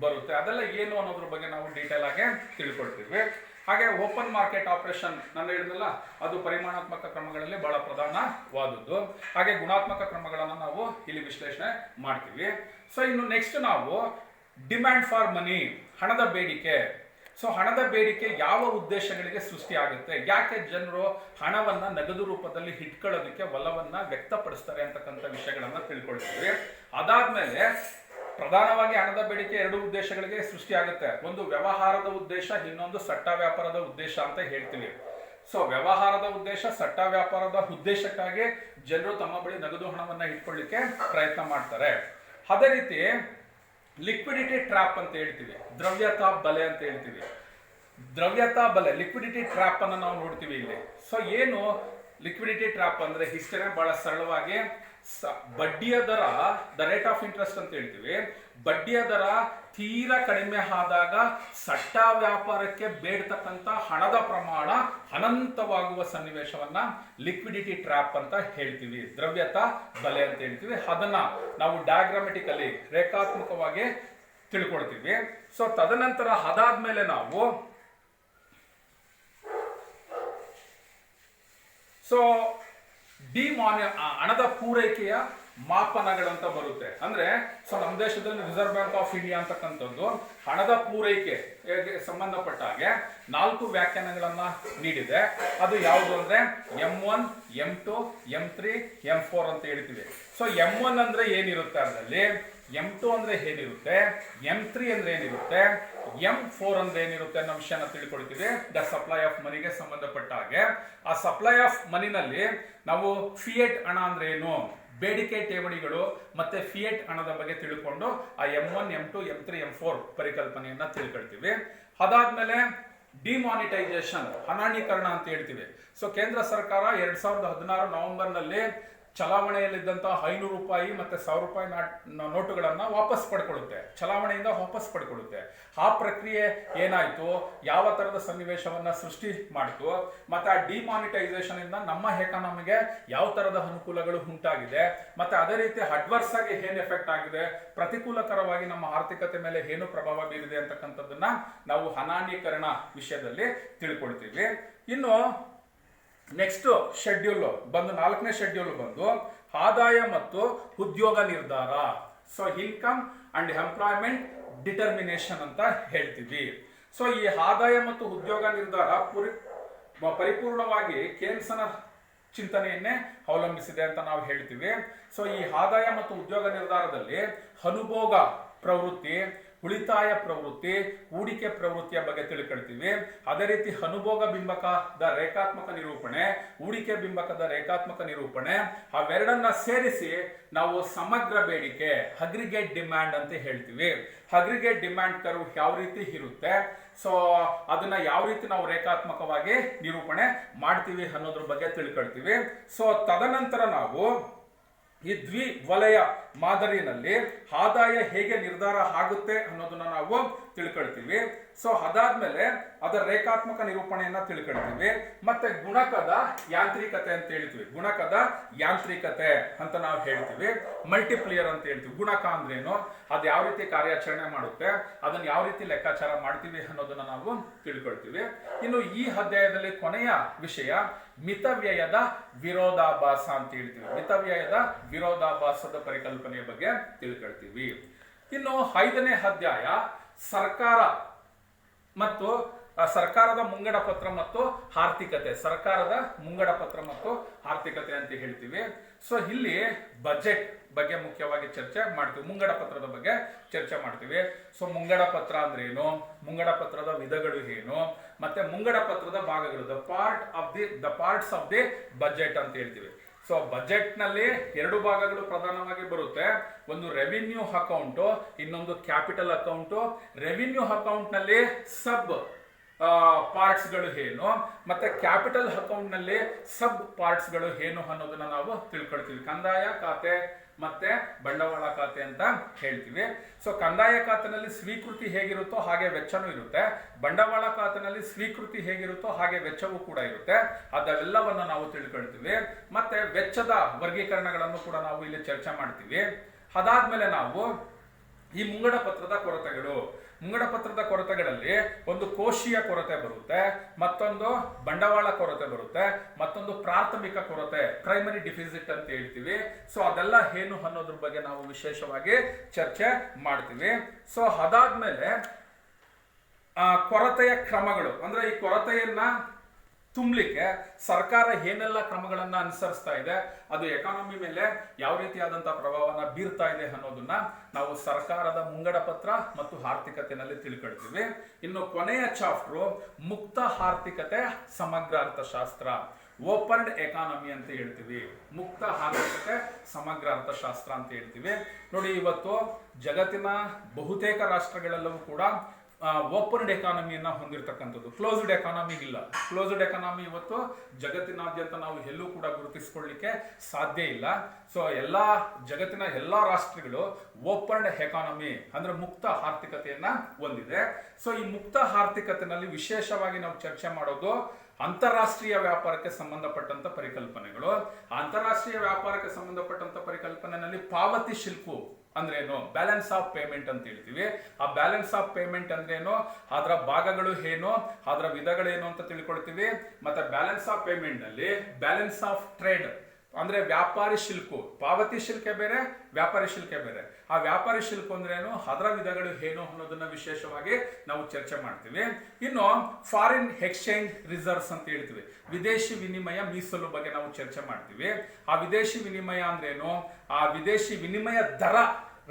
A: ಬರುತ್ತೆ. ಅದೆಲ್ಲ ಏನು ಅನ್ನೋದ್ರ ಬಗ್ಗೆ ನಾವು ಡೀಟೇಲ್ ಆಗಿ ತಿಳ್ಕೊಳ್ತೀವಿ. ಹಾಗೆ ಓಪನ್ ಮಾರ್ಕೆಟ್ ಆಪರೇಷನ್ ನಾನು ಹೇಳಿದ್ನಲ್ಲ, ಅದು ಪರಿಮಾಣಾತ್ಮಕ ಕ್ರಮಗಳಲ್ಲಿ ಬಹಳ ಪ್ರಧಾನವಾದದ್ದು. ಹಾಗೆ ಗುಣಾತ್ಮಕ ಕ್ರಮಗಳನ್ನು ನಾವು ಇಲ್ಲಿ ವಿಶ್ಲೇಷಣೆ ಮಾಡ್ತೀವಿ. ಸೊ ಇನ್ನು ನೆಕ್ಸ್ಟ್ ನಾವು ಡಿಮ್ಯಾಂಡ್ ಫಾರ್ ಮನಿ, ಹಣದ ಬೇಡಿಕೆ. ಸೊ ಹಣದ ಬೇಡಿಕೆ ಯಾವ ಉದ್ದೇಶಗಳಿಗೆ ಸೃಷ್ಟಿ ಆಗುತ್ತೆ, ಯಾಕೆ ಜನರು ಹಣವನ್ನ ನಗದು ರೂಪದಲ್ಲಿ ಇಟ್ಕೊಳ್ಳೋದಕ್ಕೆ ಒಲವನ್ನ ವ್ಯಕ್ತಪಡಿಸ್ತಾರೆ ಅಂತಕ್ಕಂಥ ವಿಷಯಗಳನ್ನ ತಿಳ್ಕೊಳ್ತೀವಿ. ಅದಾದ್ಮೇಲೆ ಪ್ರಧಾನವಾಗಿ ಹಣದ ಬೇಡಿಕೆ 2 ಉದ್ದೇಶಗಳಿಗೆ ಸೃಷ್ಟಿ ಆಗುತ್ತೆ. ಒಂದು ವ್ಯವಹಾರದ ಉದ್ದೇಶ, ಇನ್ನೊಂದು ಸಟ್ಟ ವ್ಯಾಪಾರದ ಉದ್ದೇಶ ಅಂತ ಹೇಳ್ತೀವಿ. ಸೊ ವ್ಯವಹಾರದ ಉದ್ದೇಶ, ಸಟ್ಟ ವ್ಯಾಪಾರದ ಉದ್ದೇಶಕ್ಕಾಗಿ ಜನರು ತಮ್ಮ ಬಳಿ ನಗದು ಹಣವನ್ನ ಇಟ್ಕೊಳ್ಳಿಕ್ಕೆ ಪ್ರಯತ್ನ ಮಾಡ್ತಾರೆ. ಅದೇ ರೀತಿ ಲಿಕ್ವಿಡಿಟಿ ಟ್ರ್ಯಾಪ್ ಅಂತ ಹೇಳ್ತೀವಿ, ದ್ರವ್ಯತಾ ಬಲೆ ಅಂತ ಹೇಳ್ತೀವಿ. ದ್ರವ್ಯತಾ ಬಲೆ, ಲಿಕ್ವಿಡಿಟಿ ಟ್ರ್ಯಾಪ್ ಅನ್ನು ನಾವು ನೋಡ್ತೀವಿ ಇಲ್ಲಿ. ಸೊ ಏನು ಲಿಕ್ವಿಡಿಟಿ ಟ್ರ್ಯಾಪ್ ಅಂದ್ರೆ ಇಷ್ಟೇ ಬಹಳ ಸರಳವಾಗಿ ಬಡ್ಡಿಯ ದರ, ದ ರೇಟ್ ಆಫ್ ಇಂಟ್ರೆಸ್ಟ್ ಅಂತ ಹೇಳ್ತೀವಿ. ಬಡ್ಡಿಯ ದರ ತೀರಾ ಕಡಿಮೆ ಆದಾಗ ಸಟ್ಟ ವ್ಯಾಪಾರಕ್ಕೆ ಬೇಡ್ತಕ್ಕಂಥ ಹಣದ ಪ್ರಮಾಣ ಅನಂತವಾಗುವ ಸನ್ನಿವೇಶವನ್ನ ಲಿಕ್ವಿಡಿಟಿ ಟ್ರ್ಯಾಪ್ ಅಂತ ಹೇಳ್ತೀವಿ, ದ್ರವ್ಯತಾ ಬಲೆ ಅಂತ ಹೇಳ್ತೀವಿ. ಅದನ್ನ ನಾವು ಡಯಾಗ್ರಾಮೆಟಿಕಲಿ, ರೇಖಾತ್ಮಕವಾಗಿ ತಿಳ್ಕೊಳ್ತೀವಿ. ಸೊ ತದನಂತರ ಅದಾದ್ಮೇಲೆ ನಾವು ಹಣದ ಪೂರೈಕೆಯ ಮಾಪನಗಳಂತ ಬರುತ್ತೆ. ಅಂದ್ರೆ ಸೊ ನಮ್ಮ ದೇಶದಲ್ಲಿ ರಿಸರ್ವ್ ಬ್ಯಾಂಕ್ ಆಫ್ ಇಂಡಿಯಾ ಅಂತಕ್ಕಂಥದ್ದು ಹಣದ ಪೂರೈಕೆಗೆ ಸಂಬಂಧಪಟ್ಟ ಹಾಗೆ 4 ವ್ಯಾಖ್ಯಾನಗಳನ್ನ ನೀಡಿದೆ. ಅದು ಯಾವುದು ಅಂದ್ರೆ M1, M2, M3, M4 ಅಂತ ಹೇಳ್ತೀವಿ. ಸೊ M1 ಅಂದ್ರೆ ಏನಿರುತ್ತೆ ಅದರಲ್ಲಿ, M2 ಅಂದ್ರೆ ಏನಿರುತ್ತೆ, M3 ಅಂದ್ರೆ ಏನಿರುತ್ತೆ, M4 ಅಂದ್ರೆ ಏನಿರುತ್ತೆ ಅನ್ನೋ ವಿಷಯನ ತಿಳ್ಕೊಳ್ತೀವಿ. ದ ಸಪ್ಲೈ ಆಫ್ ಮನಿಗೆ ಸಂಬಂಧಪಟ್ಟ ಹಾಗೆ ಆ ಸಪ್ಲೈ ಆಫ್ ಮನಿನಲ್ಲಿ ನಾವು ಫಿಯೆಟ್ ಹಣ ಅಂದ್ರೆ ಏನು, ಬೇಡಿಕೆ ಠೇವಣಿಗಳು ಮತ್ತೆ ಫಿಯೆಟ್ ಹಣದ ಬಗ್ಗೆ ತಿಳ್ಕೊಂಡು ಆ M1, M2, M3, M4 ಪರಿಕಲ್ಪನೆಯನ್ನ ತಿಳ್ಕೊಳ್ತೀವಿ. ಅದಾದ್ಮೇಲೆ ಡಿಮಾನಿಟೈಸೇಷನ್, ಹಣಾಣೀಕರಣ ಅಂತ ಹೇಳ್ತೀವಿ. ಸೊ ಕೇಂದ್ರ ಸರ್ಕಾರ 2016 ನವೆಂಬರ್ನಲ್ಲಿ ಚಲಾವಣೆಯಲ್ಲಿದ್ದಂತಹ 500 ರೂಪಾಯಿ ಮತ್ತೆ 1000 ರೂಪಾಯಿ ನೋಟುಗಳನ್ನ ವಾಪಸ್ ಪಡ್ಕೊಳ್ಳುತ್ತೆ, ಚಲಾವಣೆಯಿಂದ ವಾಪಸ್ ಪಡ್ಕೊಳ್ಳುತ್ತೆ. ಆ ಪ್ರಕ್ರಿಯೆ ಏನಾಯ್ತು, ಯಾವ ತರದ ಸನ್ನಿವೇಶವನ್ನ ಸೃಷ್ಟಿ ಮಾಡಿತು, ಮತ್ತೆ ಆ ಡಿಮಾನಿಟೈಸೇಷನ್ ಇಂದ ನಮ್ಮ ಎಕಾನಮಿಗೆ ಯಾವ ತರದ ಅನುಕೂಲಗಳು ಉಂಟಾಗಿದೆ, ಮತ್ತೆ ಅದೇ ರೀತಿ ಅಡ್ವರ್ಸ್ ಆಗಿ ಏನ್ ಎಫೆಕ್ಟ್ ಆಗಿದೆ, ಪ್ರತಿಕೂಲಕರವಾಗಿ ನಮ್ಮ ಆರ್ಥಿಕತೆ ಮೇಲೆ ಏನು ಪ್ರಭಾವ ಬೀರಿದೆ ಅಂತಕ್ಕಂಥದ್ದನ್ನ ನಾವು ಹಣಾಣೀಕರಣ ವಿಷಯದಲ್ಲಿ ತಿಳ್ಕೊಳ್ತೀವಿ. ಇನ್ನು ನೆಕ್ಸ್ಟ್ ಶೆಡ್ಯೂಲ್ ಬಂದು 4ನೇ ಶೆಡ್ಯೂಲ್ ಬಂದು ಆದಾಯ ಮತ್ತು ಉದ್ಯೋಗ ನಿರ್ಧಾರ. So income and employment determination ಅಂತ ಹೇಳ್ತೀವಿ. ಸೊ ಈ ಆದಾಯ ಮತ್ತು ಉದ್ಯೋಗ ನಿರ್ಧಾರ ಪರಿಪೂರ್ಣವಾಗಿ ಕೇನ್ಸನ ಚಿಂತನೆಯನ್ನೇ ಅವಲಂಬಿಸಿದೆ ಅಂತ ನಾವು ಹೇಳ್ತೀವಿ. ಸೊ ಈ ಆದಾಯ ಮತ್ತು ಉದ್ಯೋಗ ನಿರ್ಧಾರದಲ್ಲಿ ಅನುಭೋಗ ಪ್ರವೃತ್ತಿ, ಉಳಿತಾಯ ಪ್ರವೃತ್ತಿ, ಹೂಡಿಕೆ ಪ್ರವೃತ್ತಿಯ ಬಗ್ಗೆ ತಿಳ್ಕೊಳ್ತೀವಿ. ಅದೇ ರೀತಿ ಅನುಭೋಗ ಬಿಂಬಕದ ರೇಖಾತ್ಮಕ ನಿರೂಪಣೆ, ಹೂಡಿಕೆ ಬಿಂಬಕದ ರೇಖಾತ್ಮಕ ನಿರೂಪಣೆ, ಅವೆರಡನ್ನ ಸೇರಿಸಿ ನಾವು ಸಮಗ್ರ ಬೇಡಿಕೆ, ಅಗ್ರಿಗೇಟ್ ಡಿಮ್ಯಾಂಡ್ ಅಂತ ಹೇಳ್ತೀವಿ. ಅಗ್ರಿಗೇಟ್ ಡಿಮ್ಯಾಂಡ್ ಕರ್ವ್ ಯಾವ ರೀತಿ ಇರುತ್ತೆ, ಸೊ ಅದನ್ನ ಯಾವ ರೀತಿ ನಾವು ರೇಖಾತ್ಮಕವಾಗಿ ನಿರೂಪಣೆ ಮಾಡ್ತೀವಿ ಅನ್ನೋದ್ರ ಬಗ್ಗೆ ತಿಳ್ಕೊಳ್ತೀವಿ. ಸೊ ತದನಂತರ ನಾವು ಈ ದ್ವಿವಲಯ ಮಾದರಿನಲ್ಲಿ ಆದಾಯ ಹೇಗೆ ನಿರ್ಧಾರ ಆಗುತ್ತೆ ಅನ್ನೋದನ್ನ ನಾವು ತಿಳ್ಕೊಳ್ತೀವಿ. ಸೊ ಅದಾದ್ಮೇಲೆ ಅದರ ರೇಖಾತ್ಮಕ ನಿರೂಪಣೆಯನ್ನ ತಿಳ್ಕೊಳ್ತೀವಿ. ಮತ್ತೆ ಗುಣಕದ ಯಾಂತ್ರಿಕತೆ ಅಂತ ಹೇಳ್ತೀವಿ. ಗುಣಕದ ಯಾಂತ್ರಿಕತೆ ಅಂತ ನಾವು ಹೇಳ್ತೀವಿ. ಮಲ್ಟಿಪ್ಲಿಯರ್ ಅಂತ ಹೇಳ್ತೀವಿ. ಗುಣಕ ಅಂದ್ರೇನು, ಅದು ಯಾವ ರೀತಿ ಕಾರ್ಯಾಚರಣೆ ಮಾಡುತ್ತೆ, ಅದನ್ನ ಯಾವ ರೀತಿ ಲೆಕ್ಕಾಚಾರ ಮಾಡ್ತೀವಿ ಅನ್ನೋದನ್ನ ನಾವು ತಿಳ್ಕೊಳ್ತೀವಿ. ಇನ್ನು ಈ ಅಧ್ಯಾಯದಲ್ಲಿ ಕೊನೆಯ ವಿಷಯ ಮಿತವ್ಯಯದ ವಿರೋಧಾಭಾಸ ಅಂತ ಹೇಳ್ತೀವಿ. ಮಿತವ್ಯಯದ ವಿರೋಧಾಭಾಸದ ಪರಿಕಲ್ಪನೆಯ ಬಗ್ಗೆ ತಿಳ್ಕೊಳ್ತೀವಿ. ಇನ್ನು 5ನೇ ಅಧ್ಯಾಯ ಸರ್ಕಾರ ಮತ್ತು ಸರ್ಕಾರದ ಮುಂಗಡ ಪತ್ರ ಮತ್ತು ಆರ್ಥಿಕತೆ. ಸರ್ಕಾರದ ಮುಂಗಡ ಪತ್ರ ಮತ್ತು ಆರ್ಥಿಕತೆ ಅಂತ ಹೇಳ್ತೀವಿ. ಸೊ ಇಲ್ಲಿ ಬಜೆಟ್ ಬಗ್ಗೆ ಮುಖ್ಯವಾಗಿ ಚರ್ಚೆ ಮಾಡ್ತೀವಿ. ಮುಂಗಡ ಪತ್ರದ ಬಗ್ಗೆ ಚರ್ಚೆ ಮಾಡ್ತೀವಿ. ಸೊ ಮುಂಗಡ ಪತ್ರ ಅಂದ್ರೆ ಏನು, ಮುಂಗಡ ಪತ್ರದ ವಿಧಗಳು ಏನು, ಮತ್ತೆ ಮುಂಗಡ ಪತ್ರದ ಭಾಗಗಳು, the parts of the budget ಅಂತ ಹೇಳ್ತೀವಿ. ಸೊ ಬಜೆಟ್ ನಲ್ಲಿ 2 ಭಾಗಗಳು ಪ್ರಧಾನವಾಗಿ ಬರುತ್ತೆ. ಒಂದು ರೆವಿನ್ಯೂ ಅಕೌಂಟ್, ಇನ್ನೊಂದು ಕ್ಯಾಪಿಟಲ್ ಅಕೌಂಟ್. ರೆವಿನ್ಯೂ ಅಕೌಂಟ್ ನಲ್ಲಿ ಸಬ್ ಪಾರ್ಟ್ಸ್ ಗಳು ಏನು, ಮತ್ತೆ ಕ್ಯಾಪಿಟಲ್ ಅಕೌಂಟ್ ನಲ್ಲಿ ಸಬ್ ಪಾರ್ಟ್ಸ್ ಗಳು ಏನು ಅನ್ನೋದನ್ನ ನಾವು ತಿಳ್ಕೊಳ್ತೀವಿ. ಕಂದಾಯ ಖಾತೆ ಮತ್ತೆ ಬಂಡವಾಳ ಖಾತೆ ಅಂತ ಹೇಳ್ತೀವಿ. ಸೊ ಕಂದಾಯ ಖಾತೆನಲ್ಲಿ ಸ್ವೀಕೃತಿ ಹೇಗಿರುತ್ತೋ ಹಾಗೆ ವೆಚ್ಚನೂ ಇರುತ್ತೆ. ಬಂಡವಾಳ ಖಾತೆನಲ್ಲಿ ಸ್ವೀಕೃತಿ ಹೇಗಿರುತ್ತೋ ಹಾಗೆ ವೆಚ್ಚವೂ ಕೂಡ ಇರುತ್ತೆ. ಅದೆಲ್ಲವನ್ನ ನಾವು ತಿಳ್ಕೊಳ್ತೀವಿ. ಮತ್ತೆ ವೆಚ್ಚದ ವರ್ಗೀಕರಣಗಳನ್ನು ಕೂಡ ನಾವು ಇಲ್ಲಿ ಚರ್ಚೆ ಮಾಡ್ತೀವಿ. ಅದಾದ್ಮೇಲೆ ನಾವು ಈ ಮುಂಗಡ ಪತ್ರದ ಕೊರತೆಗಳು, ಮುಂಗಡ ಪತ್ರದ ಕೊರತೆಗಳಲ್ಲಿ ಒಂದು ಕೋಶೀಯ ಕೊರತೆ ಬರುತ್ತೆ, ಮತ್ತೊಂದು ಬಂಡವಾಳ ಕೊರತೆ ಬರುತ್ತೆ, ಮತ್ತೊಂದು ಪ್ರಾಥಮಿಕ ಕೊರತೆ, ಪ್ರೈಮರಿ ಡಿಫಿಸಿಟ್ ಅಂತ ಹೇಳ್ತೀವಿ. ಸೊ ಅದೆಲ್ಲ ಏನು ಅನ್ನೋದ್ರ ಬಗ್ಗೆ ನಾವು ವಿಶೇಷವಾಗಿ ಚರ್ಚೆ ಮಾಡ್ತೀವಿ. ಸೊ ಅದಾದ್ಮೇಲೆ ಕೊರತೆಯ ಕ್ರಮಗಳು, ಅಂದ್ರೆ ಈ ಕೊರತೆಯನ್ನ ತುಂಬಲಿಕ್ಕೆ ಸರ್ಕಾರ ಏನೆಲ್ಲ ಕ್ರಮಗಳನ್ನ ಅನುಸರಿಸ್ತಾ ಇದೆ, ಅದು ಎಕಾನಮಿ ಮೇಲೆ ಯಾವ ರೀತಿಯಾದಂತಹ ಪ್ರಭಾವನ ಬೀರ್ತಾ ಇದೆ ಅನ್ನೋದನ್ನ ನಾವು ಸರ್ಕಾರದ ಮುಂಗಡ ಪತ್ರ ಮತ್ತು ಆರ್ಥಿಕತೆಯಲ್ಲಿ ತಿಳ್ಕೊಳ್ತೀವಿ. ಇನ್ನು ಕೊನೆಯ ಚಾಪ್ಟರ್ ಮುಕ್ತ ಆರ್ಥಿಕತೆ ಸಮಗ್ರ ಅರ್ಥಶಾಸ್ತ್ರ, ಓಪನ್ಡ್ ಎಕಾನಮಿ ಅಂತ ಹೇಳ್ತೀವಿ. ಮುಕ್ತ ಆರ್ಥಿಕತೆ ಸಮಗ್ರ ಅರ್ಥಶಾಸ್ತ್ರ ಅಂತ ಹೇಳ್ತೀವಿ. ನೋಡಿ, ಇವತ್ತು ಜಗತ್ತಿನ ಬಹುತೇಕ ರಾಷ್ಟ್ರಗಳೆಲ್ಲವೂ ಕೂಡ ಓಪನ್ಡ್ ಎಕಾನಮಿಯನ್ನ ಹೊಂದಿರತಕ್ಕಂಥದ್ದು, ಕ್ಲೋಸ್ಡ್ ಎಕಾನಮಿ ಇಲ್ಲ. ಕ್ಲೋಸ್ಡ್ ಎಕಾನಮಿ ಇವತ್ತು ಜಗತ್ತಿನಾದ್ಯಂತ ನಾವು ಎಲ್ಲೂ ಕೂಡ ಗುರುತಿಸಿಕೊಳ್ಳಲಿಕ್ಕೆ ಸಾಧ್ಯ ಇಲ್ಲ. ಸೊ ಜಗತ್ತಿನ ಎಲ್ಲಾ ರಾಷ್ಟ್ರಗಳು ಓಪನ್ಡ್ ಎಕಾನಮಿ ಅಂದ್ರೆ ಮುಕ್ತ ಆರ್ಥಿಕತೆಯನ್ನ ಹೊಂದಿದೆ. ಸೊ ಈ ಮುಕ್ತ ಆರ್ಥಿಕತೆಯಲ್ಲಿ ವಿಶೇಷವಾಗಿ ನಾವು ಚರ್ಚೆ ಮಾಡೋದು ಅಂತಾರಾಷ್ಟ್ರೀಯ ವ್ಯಾಪಾರಕ್ಕೆ ಸಂಬಂಧಪಟ್ಟಂತ ಪರಿಕಲ್ಪನೆಗಳು. ಅಂತಾರಾಷ್ಟ್ರೀಯ ವ್ಯಾಪಾರಕ್ಕೆ ಸಂಬಂಧಪಟ್ಟಂತ ಪರಿಕಲ್ಪನೆಯಲ್ಲಿ ಪಾವತಿ ಶಿಲ್ಪು ಅಂದ್ರೆ ಏನು, ಬ್ಯಾಲೆನ್ಸ್ ಆಫ್ ಪೇಮೆಂಟ್ ಅಂತ ಹೇಳ್ತೀವಿ. ಆ ಬ್ಯಾಲೆನ್ಸ್ ಆಫ್ ಪೇಮೆಂಟ್ ಅಂದ್ರೆ ಏನು, ಅದರ ಭಾಗಗಳು ಏನು, ಅದರ ವಿಧಗಳೇನು ಅಂತ ತಿಳ್ಕೊಳ್ತೀವಿ. ಮತ್ತೆ ಬ್ಯಾಲೆನ್ಸ್ ಆಫ್ ಪೇಮೆಂಟ್ ನಲ್ಲಿ ಬ್ಯಾಲೆನ್ಸ್ ಆಫ್ ಟ್ರೇಡ್ ಅಂದ್ರೆ ವ್ಯಾಪಾರಿ ಶಿಲ್ಕು, ಪಾವತಿ ಶಿಲ್ಕೆ ಬೇರೆ, ವ್ಯಾಪಾರಿ ಶಿಲ್ಕೆ ಬೇರೆ. ಆ ವ್ಯಾಪಾರಿ ಶಿಲ್ಕು ಅಂದ್ರೆ ಏನು, ಅದರ ವಿಧಗಳು ಏನು ಅನ್ನೋದನ್ನ ವಿಶೇಷವಾಗಿ ನಾವು ಚರ್ಚೆ ಮಾಡ್ತೀವಿ. ಇನ್ನು ಫಾರಿನ್ ಎಕ್ಸ್ಚೇಂಜ್ ರಿಸರ್ವ್ಸ್ ಅಂತ ಹೇಳ್ತೀವಿ, ವಿದೇಶಿ ವಿನಿಮಯ ಮೀಸಲು ಬಗ್ಗೆ ನಾವು ಚರ್ಚೆ ಮಾಡ್ತೀವಿ. ಆ ವಿದೇಶಿ ವಿನಿಮಯ ಅಂದ್ರೆ ಏನು, ಆ ವಿದೇಶಿ ವಿನಿಮಯ ದರ,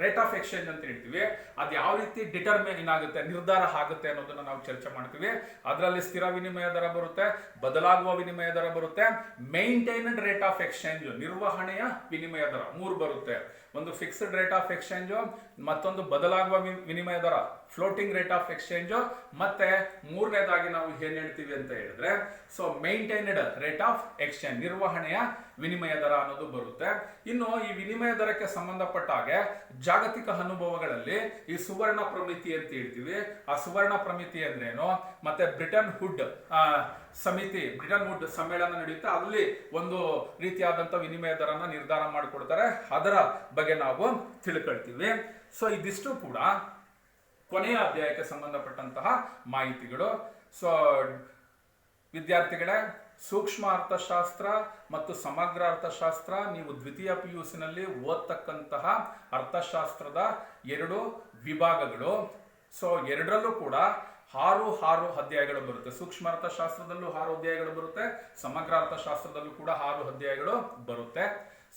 A: ರೇಟ್ ಆಫ್ ಎಕ್ಸ್ಚೇಂಜ್ ಅಂತ ಹೇಳ್ತೀವಿ, ಅದು ಯಾವ ರೀತಿ ಡಿಟರ್ಮಿನ್ ಆಗುತ್ತೆ, ನಿರ್ಧಾರ ಆಗುತ್ತೆ ಅನ್ನೋದನ್ನ ನಾವು ಚರ್ಚೆ ಮಾಡ್ತೀವಿ. ಅದರಲ್ಲಿ ಸ್ಥಿರ ವಿನಿಮಯ ದರ ಬರುತ್ತೆ, ಬದಲಾಗುವ ವಿನಿಮಯ ದರ ಬರುತ್ತೆ, ಮೇಂಟೈನ್ಡ್ ರೇಟ್ ಆಫ್ ಎಕ್ಸ್ಚೇಂಜ್, ನಿರ್ವಹಣೆಯ ವಿನಿಮಯ ದರ 3 ಬರುತ್ತೆ. ಒಂದು ಫಿಕ್ಸ್ಡ್ ರೇಟ್ ಆಫ್ ಎಕ್ಸ್ಚೇಂಜ್, ಮತ್ತೊಂದು ಬದಲಾಗುವ ವಿನಿಮಯ ದರ ಫ್ಲೋಟಿಂಗ್ ರೇಟ್ ಆಫ್ ಎಕ್ಸ್ಚೇಂಜ್, ಮತ್ತೆ ಮೂರನೇದಾಗಿ ನಾವು ಏನ್ ಹೇಳ್ತೀವಿ ಅಂತ ಹೇಳಿದ್ರೆ so maintained rate of exchange, ನಿರ್ವಹಣೆಯ ವಿನಿಮಯ ದರ ಅನ್ನೋದು ಬರುತ್ತೆ. ಇನ್ನು ಈ ವಿನಿಮಯ ದರಕ್ಕೆ ಸಂಬಂಧಪಟ್ಟ ಹಾಗೆ ಜಾಗತಿಕ ಅನುಭವಗಳಲ್ಲಿ ಈ ಸುವರ್ಣ ಪ್ರಮಿತಿ ಅಂತ ಹೇಳ್ತೀವಿ. ಆ ಸುವರ್ಣ ಪ್ರಮಿತಿ ಅಂದ್ರೇನು, ಮತ್ತೆ ಬ್ರಿಟನ್ ವುಡ್ ಸಮ್ಮೇಳನ ನಡೆಯುತ್ತೆ, ಅಲ್ಲಿ ಒಂದು ರೀತಿಯಾದಂತ ವಿನಿಮಯ ದರನ ನಿರ್ಧಾರ ಮಾಡಿಕೊಡ್ತಾರೆ, ಅದರ ಬಗ್ಗೆ ನಾವು ತಿಳ್ಕೊಳ್ತೀವಿ. ಸೊ ಇದಿಷ್ಟು ಕೂಡ ಕೊನೆಯ ಅಧ್ಯಾಯಕ್ಕೆ ಸಂಬಂಧಪಟ್ಟಂತಹ ಮಾಹಿತಿಗಳು. ಸೊ ವಿದ್ಯಾರ್ಥಿಗಳೇ, ಸೂಕ್ಷ್ಮ ಅರ್ಥಶಾಸ್ತ್ರ ಮತ್ತು ಸಮಗ್ರ ಅರ್ಥಶಾಸ್ತ್ರ ನೀವು ದ್ವಿತೀಯ PUC ನಲ್ಲಿ ಓದ್ತಕ್ಕಂತಹ ಅರ್ಥಶಾಸ್ತ್ರದ 2 ವಿಭಾಗಗಳು. ಸೊ ಎರಡರಲ್ಲೂ ಕೂಡ ಆರು ಅಧ್ಯಾಯಗಳು ಬರುತ್ತೆ. ಸೂಕ್ಷ್ಮ ಅರ್ಥಶಾಸ್ತ್ರದಲ್ಲೂ 6 ಅಧ್ಯಾಯಗಳು ಬರುತ್ತೆ, ಸಮಗ್ರ ಅರ್ಥಶಾಸ್ತ್ರದಲ್ಲೂ ಕೂಡ 6 ಅಧ್ಯಾಯಗಳು ಬರುತ್ತೆ.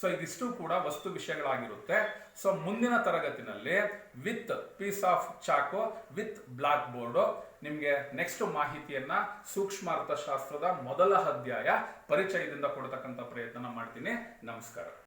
A: ಸೊ ಇದಿಷ್ಟು ಕೂಡ ವಸ್ತು ವಿಷಯಗಳಾಗಿರುತ್ತೆ. ಸೊ ಮುಂದಿನ ತರಗತಿನಲ್ಲಿ ವಿತ್ ಪೀಸ್ ಆಫ್ ಚಾಕು ವಿತ್ ಬ್ಲಾಕ್ ಬೋರ್ಡ್ ನಿಮಗೆ ನೆಕ್ಸ್ಟ್ ಮಾಹಿತಿಯನ್ನ ಸೂಕ್ಷ್ಮ ಅರ್ಥಶಾಸ್ತ್ರದ ಮೊದಲ ಅಧ್ಯಾಯ ಪರಿಚಯದಿಂದ ಕೊಡ್ತಕ್ಕಂಥ ಪ್ರಯತ್ನ ಮಾಡ್ತೀನಿ. ನಮಸ್ಕಾರ.